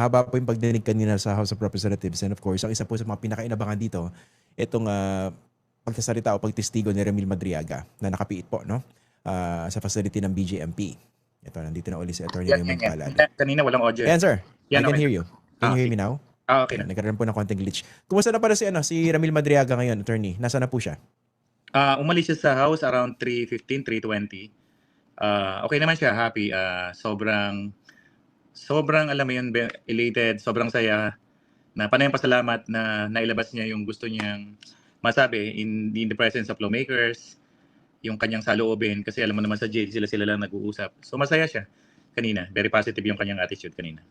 mahaba po yung pagdinig kanina sa House of Representatives. And of course, ang isa po sa mga pinakainabangan dito, itong pagsasalita o pagtestigo ni Ramil Madriaga na nakapiit po, no? Sa facility ng BJMP. Ito, nandito na ulit si Attorney Raymond Palad. Kanina walang audio. Ayan, sir. I Yan, can okay. hear you. Can you hear me now? Okay. Nagkaroon po ng konting glitch. Kumusta na para si Ramil Madriaga ngayon, Attorney? Nasaan na po siya? Umalis siya sa house around 3:15, 3:20. Okay naman siya, happy. Sobrang alam mo yun, elated, sobrang saya na panayang pasalamat na nailabas niya yung gusto niyang masabi in the presence of lawmakers, yung kanyang saloobin, kasi alam mo naman sa jail, sila lang nag-uusap. So masaya siya kanina. Very positive yung kanyang attitude kanina.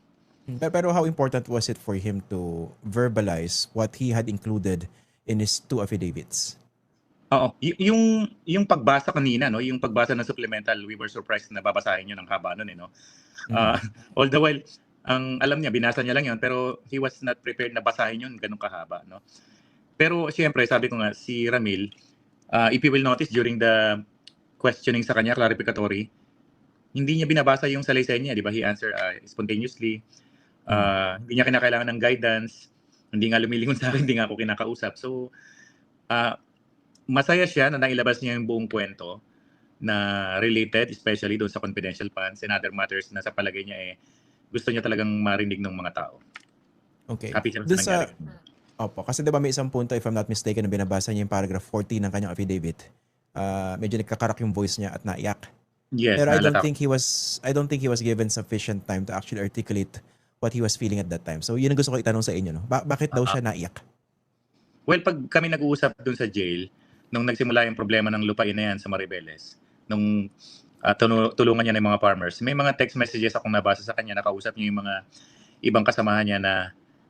Pero how important was it for him to verbalize what he had included in his 2 affidavits? Oo, yung pagbasa kanina, no, yung pagbasa ng supplemental, we were surprised na babasahin yun ng haba nun, no. All the while, ang alam niya, binasa niya lang yun, pero he was not prepared na basahin yun ganun kahaba, no. Pero siyempre, sabi ko nga, si Ramil, if you will notice during the questioning sa kanya, clarificatory, hindi niya binabasa yung salaysay niya, di ba? He answered spontaneously. Hindi niya kinakailangan ng guidance, hindi nga lumilingon sa akin, hindi nga ako kinakausap. So, masaya siya na nailabas niya yung buong kwento na related, especially doon sa confidential funds and other matters na sa palagay niya gusto niya talagang marinig ng mga tao. Okay. Happy siya sa nangyari. Opo, kasi diba may isang punto, if I'm not mistaken, na binabasa niya yung paragraph 14 ng kanyang affidavit. Medyo nagkakarak yung voice niya at naiyak. Yes, pero I don't think he was given sufficient time to actually articulate what he was feeling at that time. So yun ang gusto ko itanong sa inyo, no? Bakit daw siya naiyak? Well, pag kami nag-uusap doon sa jail, nung nagsimula yung problema ng lupain na yan sa Maribeles, nung tulungan niya ng mga farmers, may mga text messages akong nabasa sa kanya, nakausap niya yung mga ibang kasamahan niya na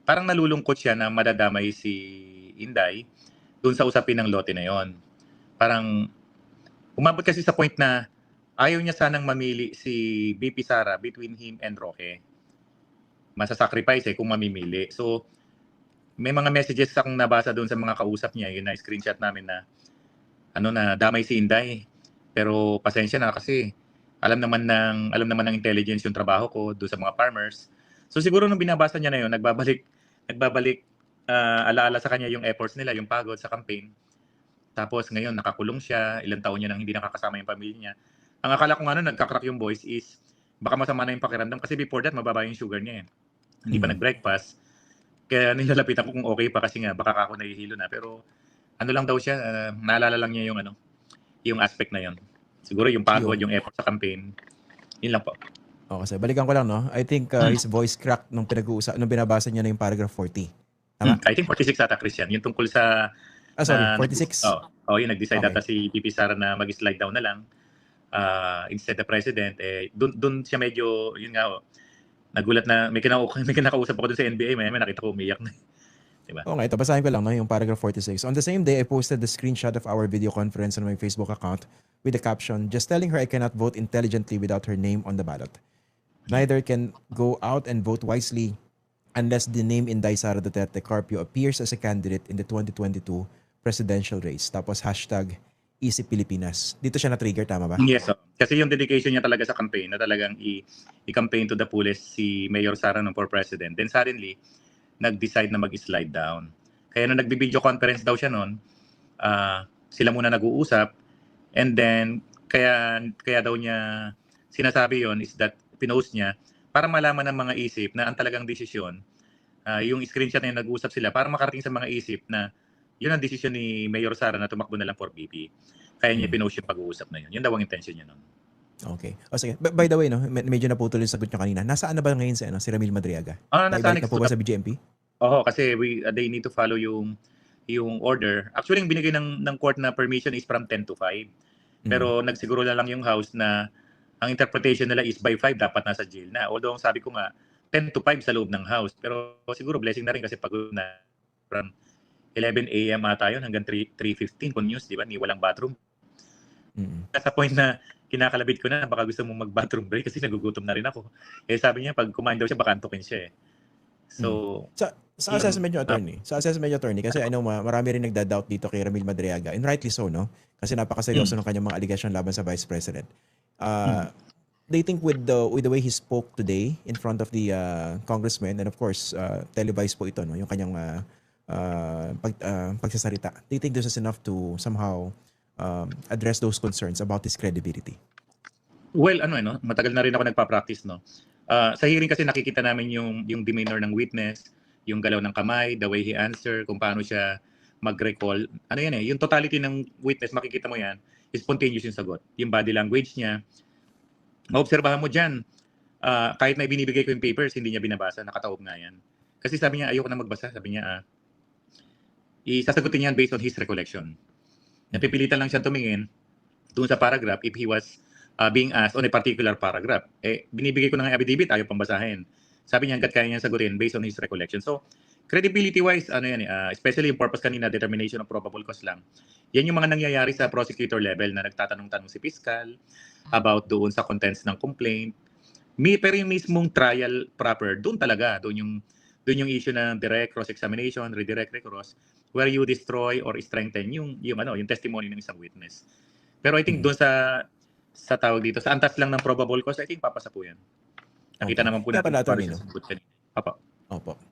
parang nalulungkot siya na madadamay si Inday doon sa usapin ng lote na yon. Parang umabot kasi sa point na ayaw niya sanang mamili si BP Sara between him and Roque. Masasacrifice kung mamimili. So, may mga messages akong nabasa doon sa mga kausap niya, yun na screenshot namin na na damay si Inday. Pero pasensya na kasi alam naman ng intelligence yung trabaho ko doon sa mga farmers. So siguro nung binabasa niya na yun, nagbabalik alaala sa kanya yung efforts nila, yung pagod sa campaign. Tapos ngayon nakakulong siya, ilang taon niya nang hindi nakakasama yung pamilya niya. Ang akala ko nga nagka-crack yung voice is baka masama na yung pakiramdam kasi before that mababa yung sugar niya. Hindi pa nag-breakfast. Kaya nilalapitan ko kung okay pa kasi nga baka ako nahihilo na, pero ano lang daw siya, naalala lang niya yung aspect na yon. Siguro yung pagod, yung effort sa campaign. Yun lang po. Okay, so balikan ko lang, no? I think his voice cracked nung binabasa niya na yung paragraph 40. Tama? I think 46 ata, Christian. Yung tungkol sa 46. Yung nag-decide ata si BP Sara na mag-slide down na lang instead the president. Doon siya medyo, yun nga, nagulat na may kinakausap ako doon sa NBA, may nakita ko umiyak na. Diba? Okay, ito basahin ko lang, no, yung paragraph 46. On the same day, I posted the screenshot of our video conference on my Facebook account with the caption, just telling her I cannot vote intelligently without her name on the ballot. Neither can go out and vote wisely unless the name Inday Sara Duterte Carpio appears as a candidate in the 2022 presidential race. Tapos hashtag Easy Pilipinas. Dito siya na-trigger, tama ba? Yes. Kasi yung dedication niya talaga sa campaign na talagang i-campaign to the fullest si Mayor Sara for president. Then suddenly, nag-decide na mag-slide down. Kaya nung nagbi-video conference daw siya noon, sila muna nag-uusap, and then kaya daw niya sinasabi yon is that pinost niya para malaman ng mga isip na ang talagang desisyon, yung screenshot na yung nag-uusap sila para makarating sa mga isip na yun ang desisyon ni Mayor Sara na tumakbo na lang for BP. Kaya niya pinost yung pag-uusap na yun. Yun daw ang intention niya noon. Okay. O sige. By the way, no, medyo naputol yung sagot niyo kanina. Nasaan na ba ngayon si Ramil Madriaga? Nasaan na po ba sa BJMP? Oo, kasi they need to follow yung order. Actually, yung binigay ng court na permission is from 10 to 5. Pero nagsiguro na lang yung house na ang interpretation nila is by 5 dapat nasa jail na. Although sabi ko nga 10 to 5 sa loob ng house. Pero siguro blessing na rin kasi pagod na from 11 a.m. ata yun hanggang 3:15 kung news, di ba? Ni walang bathroom. Sa point na kinakalabit ko na baka gusto mong mag-bathroom break kasi nagugutom na rin ako. Sabi niya pag kumain daw siya baka antukin siya . So sa assessment niyo, attorney, kasi I know marami rin nagda-doubt dito kay Ramil Madriaga, and rightly so, no? Kasi napakaseryoso ng kanyang mga allegation laban sa Vice President. they think with the way he spoke today in front of the congressman, and of course televised po ito, no, yung kanyang pagsasalita, they think this is enough to somehow address those concerns about his credibility? Well, no, matagal na rin ako nagpa-practice, no. Sa hearing kasi nakikita namin yung demeanor ng witness, yung galaw ng kamay, the way he answer, kung paano siya mag-recall. Ano yan yung totality ng witness, makikita mo yan, spontaneous yung sagot. Yung body language niya, maobserbahan mo dyan, kahit na ibinibigay ko yung papers, hindi niya binabasa, nakataob nga yan. Kasi sabi niya, ayoko na magbasa. Sabi niya, isasagutin niyan based on his recollection. Napipilitan lang siya tumingin doon sa paragraph if he was being asked on a particular paragraph. Binibigay ko na nga affidavit, ayaw pang basahin. Sabi niya, hanggat kaya niya sagutin based on his recollection. So, credibility-wise, especially yung purpose kanina, determination of probable cause lang. Yan yung mga nangyayari sa prosecutor level na nagtatanong-tanong si fiscal about doon sa contents ng complaint. Pero yung mismong trial proper, doon talaga, doon yung issue ng direct cross-examination, redirect recross, where you destroy or strengthen yung testimony ng isang witness. Pero I think doon sa tawag dito, sa antas lang ng probable cause, I think papasa po yan. Nakita naman po natin. Opo.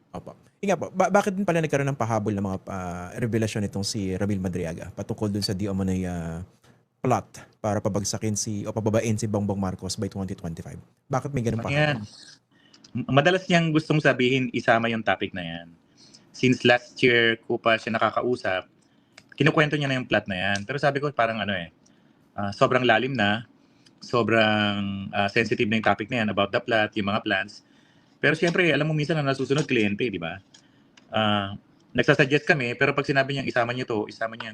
Nga po, bakit din pala nagkaroon ng pahabol ng mga revelasyon itong si Ramil Madriaga patungkol dun sa di umano'y plot para pabagsakin o pababain si Bongbong Marcos by 2025? Bakit may ganun pahabol? Madalas niyang gustong sabihin, isama yung topic na yan. Since last year ko pa siya nakakausap, kinukwento niya na yung plot na yan. Pero sabi ko parang sobrang lalim na, sobrang sensitive na yung topic na yan about the plot, yung mga plans. Pero siyempre, alam mo minsan na nasusunod kliyente, di ba? Nagsasuggest kami, pero pag sinabi niya, isama niyo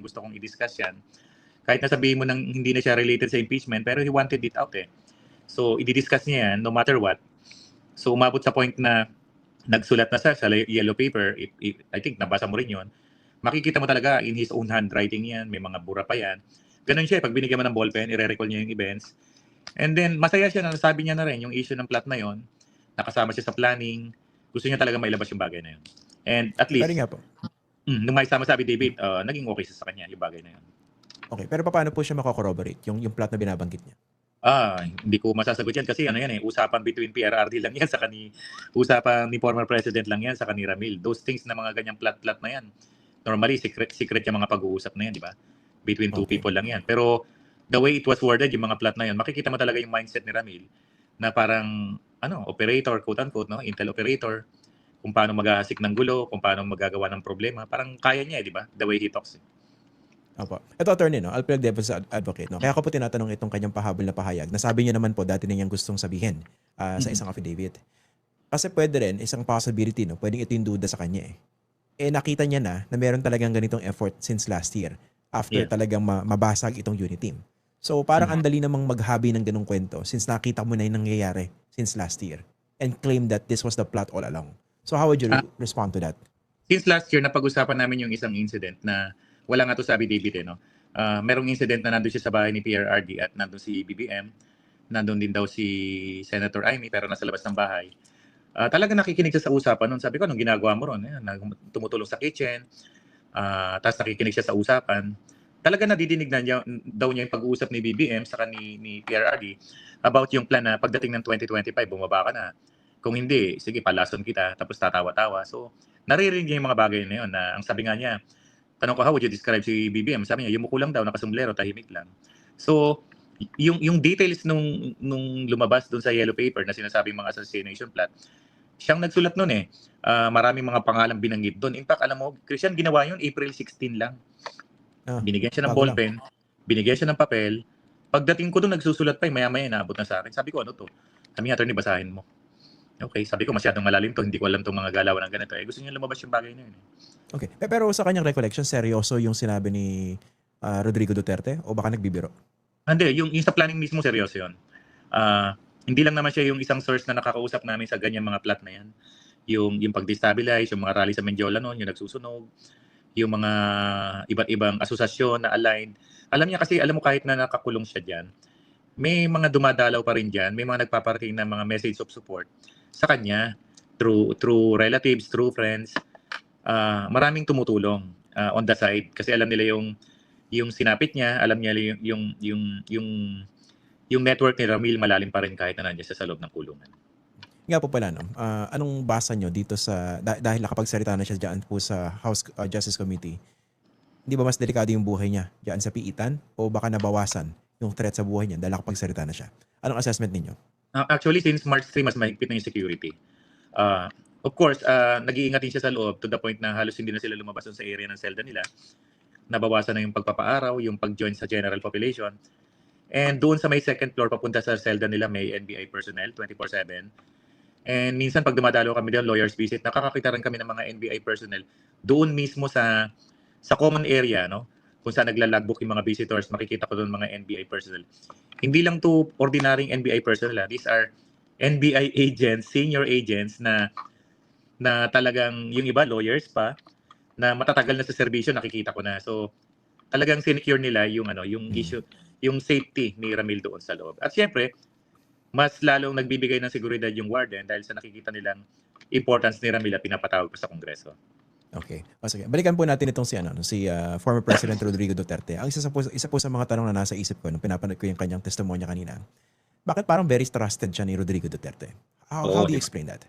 gusto kong i-discuss yan. Kahit nasabihin mo nang hindi na siya related sa impeachment, pero he wanted it out So, i-discuss niya yan no matter what. So, umabot sa point na nagsulat na sa yellow paper, I think nabasa mo rin yun. Makikita mo talaga in his own handwriting yan, may mga bura pa yan. Ganun siya, pag binigyan mo ng ballpen, i-recall niya yung events. And then, masaya siya na nasabi niya na rin yung issue ng plot na yon, nakasama siya sa planning, gusto niya talaga mailabas yung bagay na yun. And at least, nung may sama sabi David, naging okay sa kanya yung bagay na yun. Okay, pero paano po siya makakorroborate yung plot na binabanggit niya? Hindi ko masasagot yan kasi usapan between PRRD lang yan usapan ni former president lang yan sa ni Ramil. Those things na mga ganyang plot na yan, normally secret yung mga pag-uusap na yan, di ba? Between two people lang yan. Pero the way it was worded, yung mga plot na yan, makikita mo talaga yung mindset ni Ramil na parang operator, quote-unquote, intel operator, kung paano mag-aasik ng gulo, kung paano magagawa ng problema, parang kaya niya, di ba? The way he talks. Opo. Ito, attorney, I'll play devil's advocate. Kaya ako po tinatanong itong kanyang pahabol na pahayag. Nasabi niya naman po, dati na niyang gustong sabihin sa isang affidavit. Kasi pwede rin, isang possibility, pwedeng ito yung duda sa kanya nakita niya na meron talagang ganitong effort since last year after talagang mabasag itong unit team. So parang andali namang maghabi ng ganung kwento since nakita mo na yung nangyayari since last year and claim that this was the plot all along. So how would you respond to that? Since last year, napag-usapan namin yung isang incident na wala nga to sa David merong incident na nandun siya sa bahay ni PRRD at nandun si BBM, nandun din daw si Senator Amy pero nasa labas ng bahay. Talaga nakikinig siya sa usapan nun. Sabi ko, anong ginagawa mo ron? Tumutulong sa kitchen, tapos nakikinig siya sa usapan. Talaga nadidinig na daw niya yung pag-uusap ni BBM saka ni PRRD about yung plan na pagdating ng 2025, bumaba ka na. Kung hindi, sige, palason kita, tapos tatawa-tawa. So, naririnig niya yung mga bagay na yun na ang sabi nga niya, tanong ko, how would you describe si BBM? Sabi niya, yumuko lang daw, nakasumblero, tahimik lang. So, yung details nung lumabas dun sa yellow paper na sinasabing mga assassination plot, siyang nagsulat nun maraming mga pangalang binanggit doon. In fact, alam mo, Christian, ginawa yun April 16 lang. Binigyan siya ng ballpen, binigyan siya ng papel. Pagdating ko doon, nagsusulat pa, maya-maya naabot na sa akin. Sabi ko, ano to? Sabi nga, attorney, basahin mo. Okay, sabi ko, masyadong malalim to, hindi ko alam tong mga galawan ng ganito. Gusto niya lumabas yung bagay na yun. Okay, pero sa kanyang recollection, seryoso yung sinabi ni Rodrigo Duterte o baka nagbibiro? Hindi, yung sa planning mismo, seryoso yun. Hindi lang naman siya yung isang source na nakakausap namin sa ganyang mga plot na yan. Yung pag-destabilize, yung mga rally sa Mendiola noon, yung nagsusunog, yung mga iba't ibang asosasyon na aligned. Alam niya kasi, alam mo kahit na nakakulong siya dyan, may mga dumadalaw pa rin dyan, may mga nagpaparating ng mga message of support sa kanya through relatives, through friends. Maraming tumutulong on the side kasi alam nila yung sinapit niya, alam niya yung network ni Ramil malalim pa rin kahit na nandiyan siya sa loob ng kulungan. Nga po pala, no? Anong basa nyo dito sa, dahil nakapagsalita na siya dyan po sa House Justice Committee, hindi ba mas delikado yung buhay niya dyan sa piitan o baka nabawasan yung threat sa buhay niya dahil nakapagsalita na siya? Anong assessment ninyo? Actually, since March 3, mas mahigpit na yung security. Of course, nag-iingat din siya sa loob to the point na halos hindi na sila lumabas sa area ng selda nila. Nabawasan na yung pagpapaaraw, yung pag-join sa general population. And doon sa may second floor, papunta sa selda nila, may NBI personnel, 24/7. And minsan pag dumadalo kami doon, lawyer's visit, nakakakita rin kami ng mga NBI personnel doon mismo sa common area, no? Kung saan naglalagbook yung mga visitors, makikita ko doon mga NBI personnel. Hindi lang to ordinaryong NBI personnel, these are NBI agents, senior agents na talagang yung iba lawyers pa na matatagal na sa serbisyo, nakikita ko na. So talagang sinecure nila yung yung issue, yung safety ni Ramil doon sa loob. At syempre, mas lalong nagbibigay ng seguridad yung warden dahil sa nakikita nilang importance ni Ramil at pinapatawag pa sa Kongreso. Okay. Sige. Balikan po natin itong si former President Rodrigo Duterte. Ang isa po sa mga tanong na nasa isip ko nung pinapanood ko yung kanyang testimonya kanina. Bakit parang very trusted siya ni Rodrigo Duterte? How do you explain that?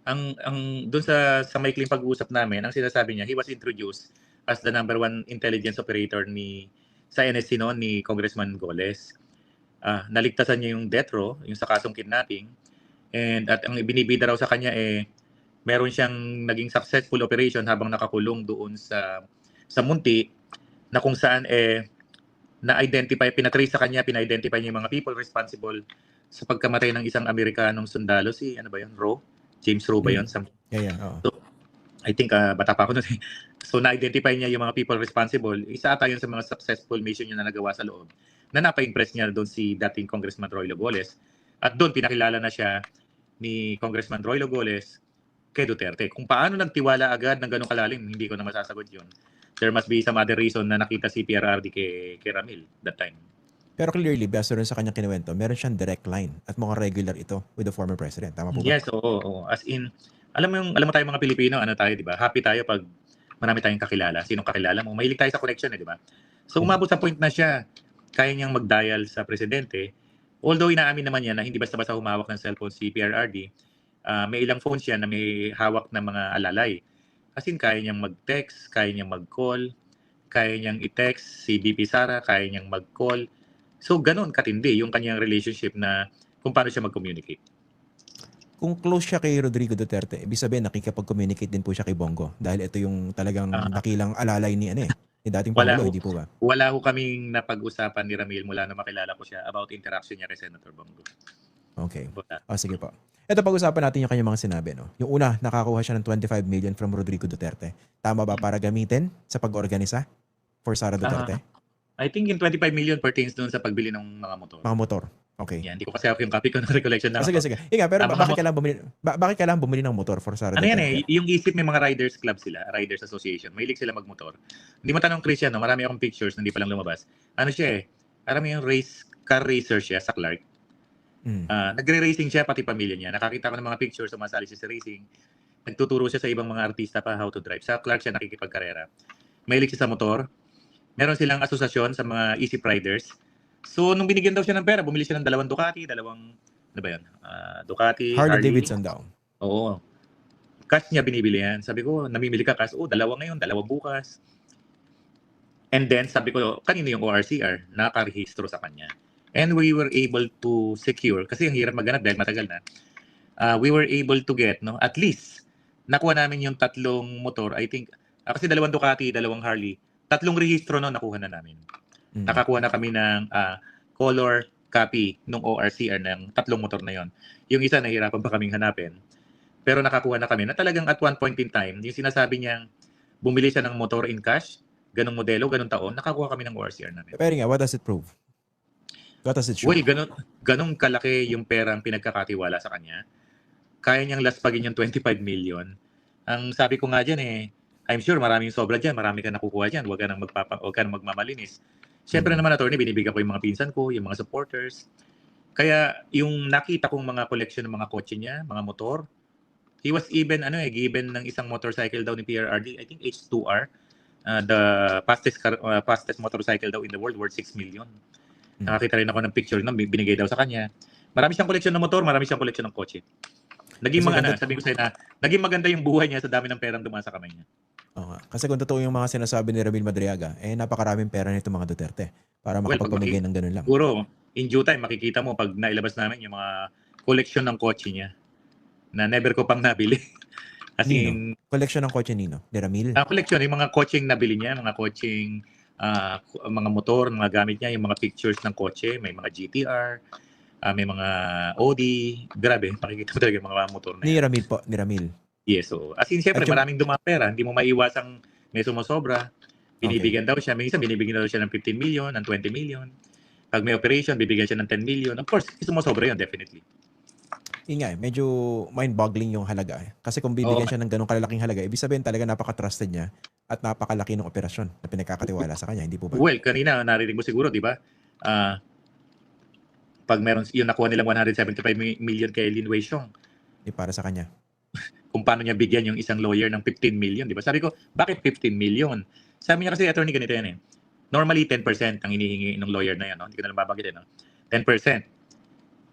Ang doon sa maikling pag-uusap namin, ang sinasabi niya, he was introduced as the number 1 intelligence operator sa NSC noon ni Congressman Goles. Naligtasan niya yung death row, yung sa kasong kidnapping. At ang ibinibida raw sa kanya meron siyang naging successful operation habang nakakulong doon sa Munti na kung saan na-identify, pinatrace sa kanya, pina-identify niya yung mga people responsible sa pagkamatay ng isang Amerikanong sundalo, James Rowe ba yun? Yeah. So, I think bata pa ako nun. So na-identify niya yung mga people responsible. Isa ata yun sa mga successful mission niya na nagawa sa loob. Na napa-impress niya doon si dating Congressman Roylo Goles. At doon pinakilala na siya ni Congressman Roylo Goles kay Duterte. Kung paano nagtiwala agad ng ganong kalalim, hindi ko na masasagot yun. There must be some other reason na nakita si PRRD kay Ramil that time. Pero clearly, base rin sa kanyang kinuwento, meron siyang direct line at mukhang regular ito with the former president. Tama po ba? Yes, oo. As in, alam mo tayo mga Pilipino, tayo, di ba? Happy tayo pag marami tayong kakilala. Sinong kakilala mo? Mahilig tayo sa connection, di ba? So umabot sa point na siya, kaya niyang mag-dial sa presidente. Although inaamin naman niya na hindi basta-basta humawak ng cellphone si PRRD, may ilang phones siya na may hawak na mga alalay. Kasi kaya niyang mag-text, kaya niyang mag-call, kaya niyang i-text si VP Sara, kaya niyang mag-call. So ganun katindi yung kanyang relationship na kung paano siya mag-communicate. Kung close siya kay Rodrigo Duterte, ibig sabihin nakikipag-communicate din po siya kay Bongo dahil ito yung talagang dakilang alalay ni dating Pangulo, hindi po ba? Wala ho kaming napag-usapan ni Ramil mula na makilala ko siya about interaction niya kay Senator Bongo. Okay. Sige po. Ito pag-usapan natin yung kanyang mga sinabi. No? Yung una, nakakuha siya ng 25 million from Rodrigo Duterte. Tama ba para gamitin sa pag-organisa for Sara Duterte? I think yung 25 million pertains doon sa pagbili ng mga motor. Mga motor. Okay. Yan, hindi ko kasi yung copy ko ng recollection na. Sige. Pero bakit kailangan bumili ng motor for Sara Duterte? Yung isip may mga riders club sila, riders association. Mahilig sila magmotor. Hindi mo tanong Christian, no? Marami akong pictures na hindi pa lang lumabas. Marami yung car racer siya sa Clark. Nagre-racing siya pati pamilya niya. Nakakita ko ng mga pictures sumasali siya sa racing. Nagtuturo siya sa ibang mga artista pa how to drive. Sa Clark siya nakikipagkarera. Mahilig siya sa motor. Meron silang asosasyon sa mga Easy Riders. So nung binigyan daw siya ng pera, bumili siya ng 2 Ducati, Ducati, Harley Davidson daw. Oo. Cash niya binibili yan. Sabi ko, namimili ka cash? 2 ngayon, 2 bukas. And then sabi ko, kanino yung ORCR? Nakarehistro sa kanya. And we were able to secure, kasi ang hirap maghanap dahil matagal na, we were able to get, at least, nakuha namin yung 3 motor, I think, kasi 2 Ducati, 2 Harley, 3 rehistro nakuha na namin. Nakakuha na kami ng color copy ng ORCR ng 3 motor na yon. Yung isa, nahihirapan pa kaming hanapin. Pero nakakuha na kami na talagang at one point in time, yung sinasabi niyang bumili siya ng motor in cash, ganong modelo, ganong taon, nakakuha kami ng ORCR namin. Pero nga, what does it prove? What does it show? Well, ganong kalaki yung perang pinagkakatiwala sa kanya. Kaya niyang laspagin yung 25 million. Ang sabi ko nga dyan I'm sure maraming sobra dyan, marami ka nakukuha dyan, huwag ka nang magmamalinis. Siyempre naman, attorney, binibigyan ko yung mga pinsan ko, yung mga supporters. Kaya yung nakita kong mga collection ng mga kotse niya, mga motor, he was even given ng isang motorcycle daw ni PRRD, I think H2R, the fastest motorcycle daw in the world, worth 6 million. Nakakita rin ako ng picture na binigay daw sa kanya. Marami siyang koleksyon ng motor, marami siyang koleksyon ng kotse. Naging sabi ko sa'yo na, naging maganda yung buhay niya sa dami ng perang dumaan sa kamay niya. Oo nga. Kasi kung totoo yung mga sinasabi ni Ramil Madriaga, napakaraming pera nito mga Duterte para makapagpamigay ng ganun lang. Siguro, in due time, makikita mo pag nailabas namin yung mga koleksyon ng kotse niya na never ko pang nabili. As in, koleksyon ng kotse nino? Ni Ramil? Koleksyon, yung mga kotseng nabili niya, mga kotseng, mga motor, mga gamit niya, yung mga pictures ng kotse, may mga GTR, may mga Audi, grabe, makikita mo talaga yung mga motor na Ni Ramil po, ni Ramil. Yes, so as in, syempre, maraming dumapera, hindi mo maiwasang may sumosobra. Binibigyan daw siya, minsan binibigyan daw siya ng 15 million, ng 20 million. Pag may operation, bibigyan siya ng 10 million. Of course, sumosobra yun, definitely. Yun nga, medyo mind-boggling yung halaga. Kasi kung bibigyan siya ng ganong kalalaking halaga, ibig sabihin talaga napaka-trusted niya at napakalaki ng operasyon na pinagkakatiwala sa kanya, hindi po ba? Well, kanina narinig mo siguro, di ba? Pag meron yung nakuha nilang 175 million kay Lin Wei Xiong. Para sa kanya. Kung paano niya bigyan yung isang lawyer ng 15 million, di ba? Sabi ko, bakit 15 million? Sabi niya kasi, attorney, ganito yan eh. Normally, 10% ang hinihingi ng lawyer na yan. No? Hindi ko na lang babanggitin. No? 10%.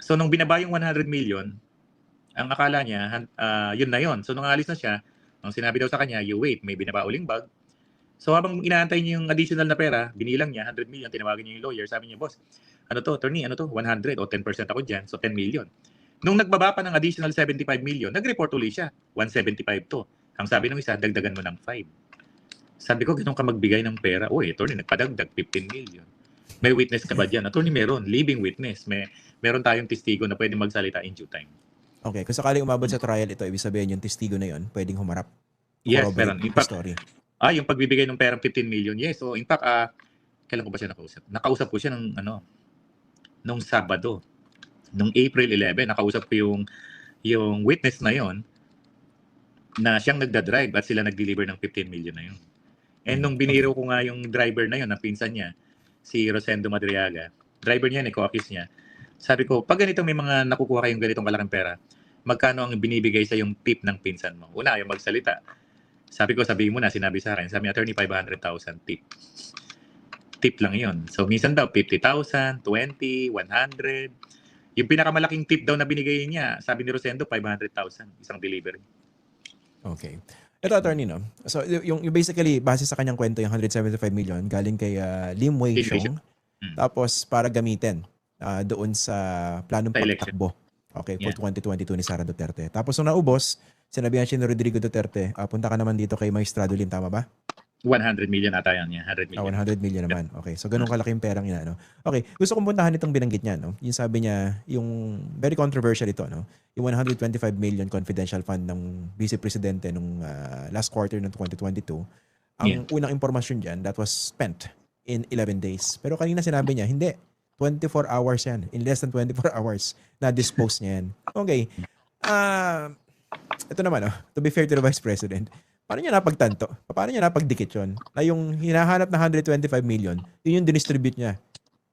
So, nung binaba yung 100 million, ang akala niya, yun na yun. So, nung alis na siya, nung sinabi daw sa kanya, you wait, may binaba uling bag. So, habang inaantay niya yung additional na pera, binilang niya, 100 million, tinawagan niya yung lawyer, sabi niya, boss, ano to, attorney, ano to, 100 o 10% ako dyan, so 10 million. Nung nagbaba pa ng additional 75 million, nag-report ulit siya, 175 to. Ang sabi ng isa, dagdagan mo ng 5. Sabi ko, ganun ka magbigay ng pera. Uy, attorney, nagpadagdag 15 million. May witness ka ba dyan? Attorney, meron. Living witness. Meron tayong testigo na pwedeng magsalita in due time. Okay, kung sakaling umabot sa trial ito, ibig sabihin yung testigo na yon pwedeng humarap. Yes, meron. In fact, story. Yung pagbibigay ng perang 15 million, yes. So, in fact, kailan ko ba siya nakausap? Nakausap ko siya nung Sabado. Nung April 11, nakausap ko yung witness na yon na siyang nagda-drive at sila nag-deliver ng 15 million na yun. And nung biniro ko nga yung driver na yun, na pinsan niya, si Rosendo Madriaga, driver niya, co-office niya, sabi ko, pag ganito may mga nakukuha kayong ganitong kalaking pera, magkano ang binibigay sa yung tip ng pinsan mo? Una, yung magsalita. Sabi ko, sabihin mo na, sinabi sa akin. Sabi ni attorney, 500,000 tip. Tip lang yun. So, minsan daw, 50,000, 20, 100. Yung pinakamalaking tip daw na binigay niya, sabi ni Rosendo, 500,000, isang delivery. Okay. Ito, attorney, no? So, yung basically, base sa kanyang kwento, yung 175 million, galing kay Lim Wei Xiong, tapos para gamitin doon sa planong pagtakbo. Okay, for 2022 ni Sara Duterte. Tapos nung naubos, sinabihan siya ni Rodrigo Duterte, punta ka naman dito kay Maestrado Lim, tama ba? 100 million ata yan niya. 100 million. 100 million naman. Okay, so ganun kalaking perang yun. No? Okay, gusto kong puntahan itong binanggit niya. No? Yung sabi niya, yung very controversial ito. No? Yung 125 million confidential fund ng Vice Presidente nung last quarter ng 2022. Ang unang impormasyon dyan, that was spent in 11 days. Pero kanina sinabi niya, hindi. 24 hours yan. In less than 24 hours, na-dispose niya yan. Okay. Ito naman, to be fair to the Vice President, paano niya napagtanto? Paano niya napagdikit yun? Na yung hinahanap na 125 million, yun yung dinistribute niya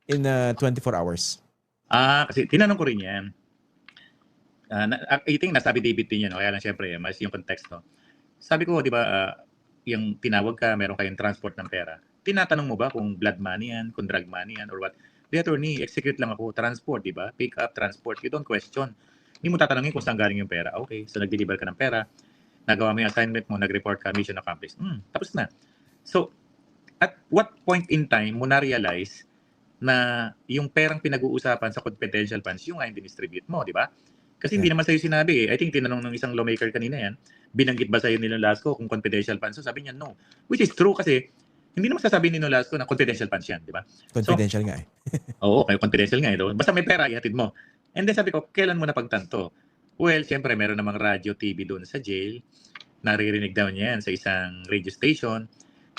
in 24 hours. Kasi tinanong ko rin yan. I think nasabi David din yan. Kaya lang syempre, mas yung konteksto. Sabi ko, di ba, yung tinawag ka, meron kayong transport ng pera. Tinatanong mo ba kung blood money yan, kung drug money yan, or what? The attorney, execute lang ako, transport, di ba? Pick up, transport. You don't question. Hindi mo tatanungin kung saan galing yung pera. Okay, so nag-deliver ka ng pera, nagawa mo yung assignment mo, nag-report ka, mission accomplished. Tapos na. So, at what point in time mo na-realize na yung perang pinag-uusapan sa confidential funds, yung nga yung distribute mo, di ba? Kasi hindi naman sa'yo sinabi eh. I think tinanong ng isang lawmaker kanina yan, binanggit ba sa'yo ni Nolasco kung confidential funds? So sabi niya, no. Which is true kasi hindi naman sasabihin ni Nolasco na confidential funds yan, di ba? Confidential nga eh. Oo, kayo confidential nga eh. Basta may pera, ihatid mo. And then sabi ko, kailan mo napagtanto? Well, siyempre, meron namang radio, TV doon sa jail. Naririnig daw niya yan sa isang radio station.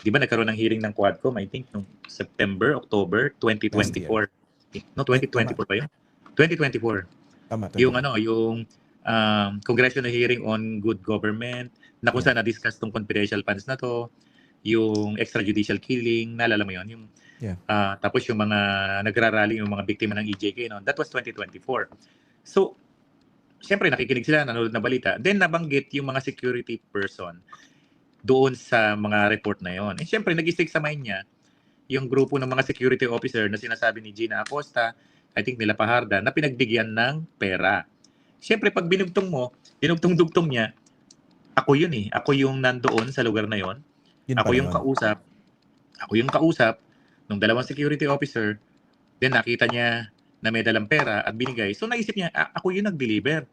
Di ba nagkaroon ng hearing ng Quadcom, I think, noong September, October 2024. No, 2024 pa yun? 2024. Tama. Yung congressional hearing on good government, na kung saan na-discuss tong confidential funds na to, yung extrajudicial killing, naalala mo yun? Yung, tapos yung mga nagrarally, yung mga biktima ng EJK, no? That was 2024. So, siyempre nakikinig sila, nanonood na balita. Then nabanggit yung mga security person doon sa mga report na yon. Siyempre, nag-stick sa mind niya yung grupo ng mga security officer na sinasabi ni Gina Acosta, I think nila Paharda, na pinagbigyan ng pera. Siyempre, pag dinugtong-dugtong niya, ako yun eh. Ako yung nandoon sa lugar na yon. Yun Ako pala yung yun. kausap ng dalawang security officer. Then nakita niya na may dalang pera at binigay. So naisip niya, ako yung nag-deliver.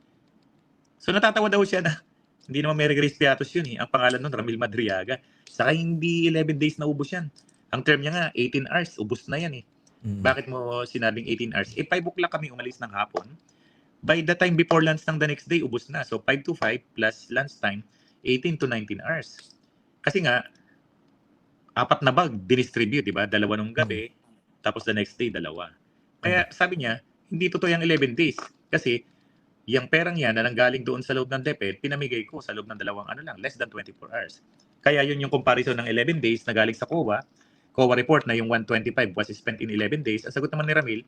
So natatawa daw siya na hindi naman Mary Grace Piatos yun eh. Ang pangalan nun, Ramil Madriaga. Saka hindi 11 days na ubos yan. Ang term niya nga, 18 hours, ubos na yan eh. Bakit mo sinabing 18 hours? 5 o'clock kami umalis ng hapon. By the time before lunch ng the next day, ubos na. So 5 to 5 plus lunch time, 18 to 19 hours. Kasi nga, 4 na bag, dinistribute, di ba? 2 nung gabi, tapos the next day, 2. Kaya sabi niya, hindi totoo yung 11 days. Kasi, yung perang yan na nanggaling doon sa loob ng DepEd, pinamigay ko sa loob ng less than 24 hours. Kaya yun yung comparison ng 11 days na galing sa COA report na yung 125 was spent in 11 days. Ang sagot naman ni Ramil,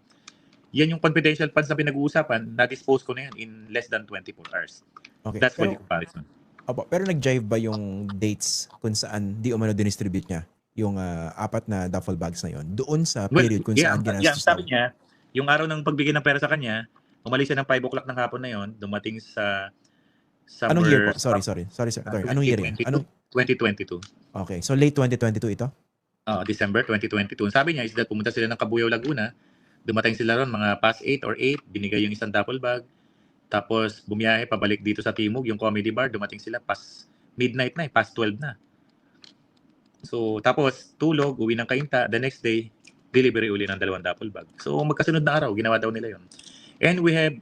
yan yung confidential funds na pinag-uusapan, na-dispose ko na yan in less than 24 hours. Okay. That's what yung comparison. Opo, pero nag-jive ba yung dates kung saan di umano dinistribute niya yung 4 na duffel bags na yon doon sa period kung saan ginastos? Sabi niya, yung araw ng pagbigay ng pera sa kanya, umalis siya ng 5 o'clock ng hapon na yon, dumating sa Anong year po? Sorry. Anong year yan? 2022. Okay, so late 2022 ito? December 2022. Sabi niya is that pumunta sila ng Cabuyao, Laguna. Dumating sila ron mga past 8 or 8, binigay yung isang duffel bag. Tapos bumiyahe pabalik dito sa Timog, yung comedy bar, dumating sila past midnight na, past 12 na. So tapos tulog, uwi ng Cainta, the next day delivery uli ng 2 duffel bag. So magkasunod na araw, ginawa daw nila yon. And we have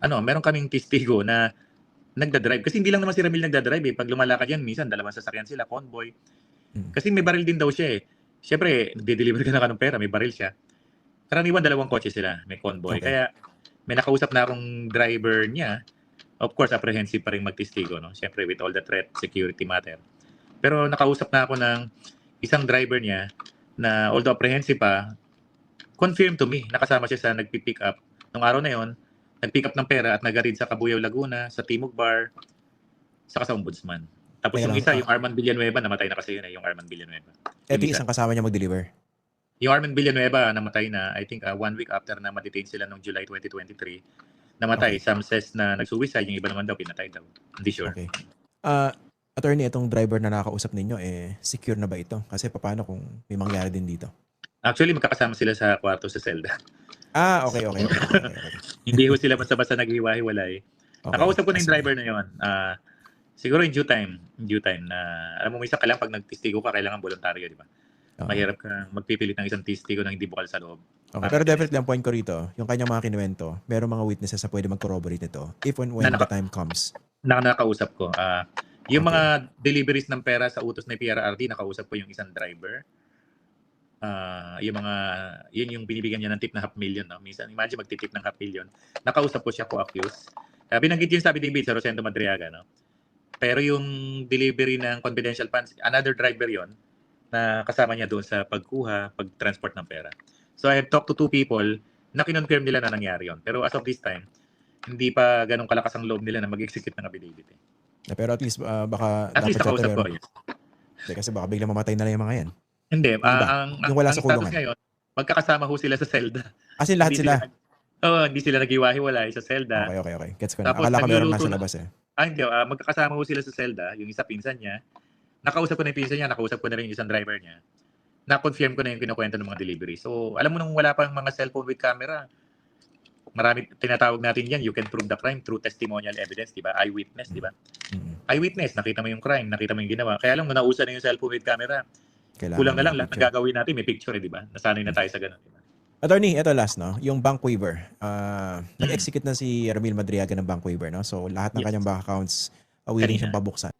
meron kaming testigo na nagda-drive. Kasi hindi lang naman si Ramil nagda-drive eh. Pag lumalakad yan, minsan dalawang sasakyan sila, convoy. Kasi may baril din daw siya eh. Siyempre, nagde-deliver ka na ng pera, may baril siya. Karaniwan 2 kotse sila, may convoy. Okay. Kaya may nakausap na akong driver niya. Of course, apprehensive pa rin magtestigo, no? Siyempre, with all the threat, security matter. Pero nakausap na ako ng isang driver niya na although apprehensive pa, confirm to me, nakasama siya sa nagpipick up. Nung araw na yon, nag-pick up ng pera at nag-arid sa Cabuyao, Laguna, sa Timog Bar, saka sa Ombudsman. Tapos yung isa, yung Arman Villanueva, namatay na kasi yun eh, yung Arman Villanueva. Ito yung isang kasama niya mag-deliver? Yung Arman Villanueva, namatay na, I think 1 week after na ma-detain sila noong July 2023. Namatay. Some says na nag-suicide, yung iba naman daw, pinatay daw. Hindi sure. Okay. Attorney, itong driver na nakakausap ninyo, secure na ba ito? Kasi paano kung may mangyari din dito? Actually, magkakasama sila sa kwarto sa selda. Okay. Hindi ho sila basta-basta naghiwa-hiwalay. Okay. Nakausap ko na yung driver na yun. Siguro in due time na, alam mo, minsan kailangan pag nagtistigo ka, kailangan voluntaryo, di ba? Mahirap ka magpipilit ng isang testigo na hindi bukal sa loob. Okay. Pero definitely ang point ko rito, yung kanyang mga kinuwento, meron mga witnesses na pwede mag-corroborate nito if and when the time comes. Nakakausap ko. Yung mga deliveries ng pera sa utos ng PRRD, nakausap ko yung isang driver. Yun yung binibigyan niya ng tip na $500,000. No? Minsan, imagine magtitip ng $500,000. Nakausap ko siya, co-accused. Binanggit yun sabi David sa Rosendo Madriaga. No? Pero yung delivery ng confidential funds, another driver yon na kasama niya doon sa pagkuha, pag-transport ng pera. So I have talked to 2 people na kinonfirm nila na nangyari yon. Pero as of this time, hindi pa ganun kalakas ang loob nila na mag-execute ng affidavit. Pero at least baka at least nakausap ko. Yes. Kasi baka biglang mamatay na lang yung mga yan. Hindi. Yung wala sa kulungan. Ngayon, magkakasama ho sila sa selda. As in lahat sila? Hindi sila nag-iwahiwalay sa selda. Okay. Gets ko na. Akala ko meron nasa labas eh. Hindi. Magkakasama ho sila sa selda. Yung isa pinsan niya. Nakausap ko na yung pinsan niya. Nakausap ko na rin yung isang driver niya. Na-confirm ko na yung kinukwento ng mga delivery. So, alam mo nung wala pang mga cellphone with camera, marami tinatawag natin yan. You can prove the crime through testimonial evidence, di ba? Eyewitness, di ba? Eyewitness, nakita mo yung crime, nakita mo yung ginawa. Kaya lang, nausa na yung cellphone with camera. Kulang na lang, lahat ng gagawin natin, may picture, di ba? Nasanay na tayo sa ganun, di ba? Attorney, ito last, no? Yung bank waiver. Nag-execute na si Ramil Madriaga ng bank waiver, no? So, lahat ng kanyang bank accounts, willing siyang pabuksan.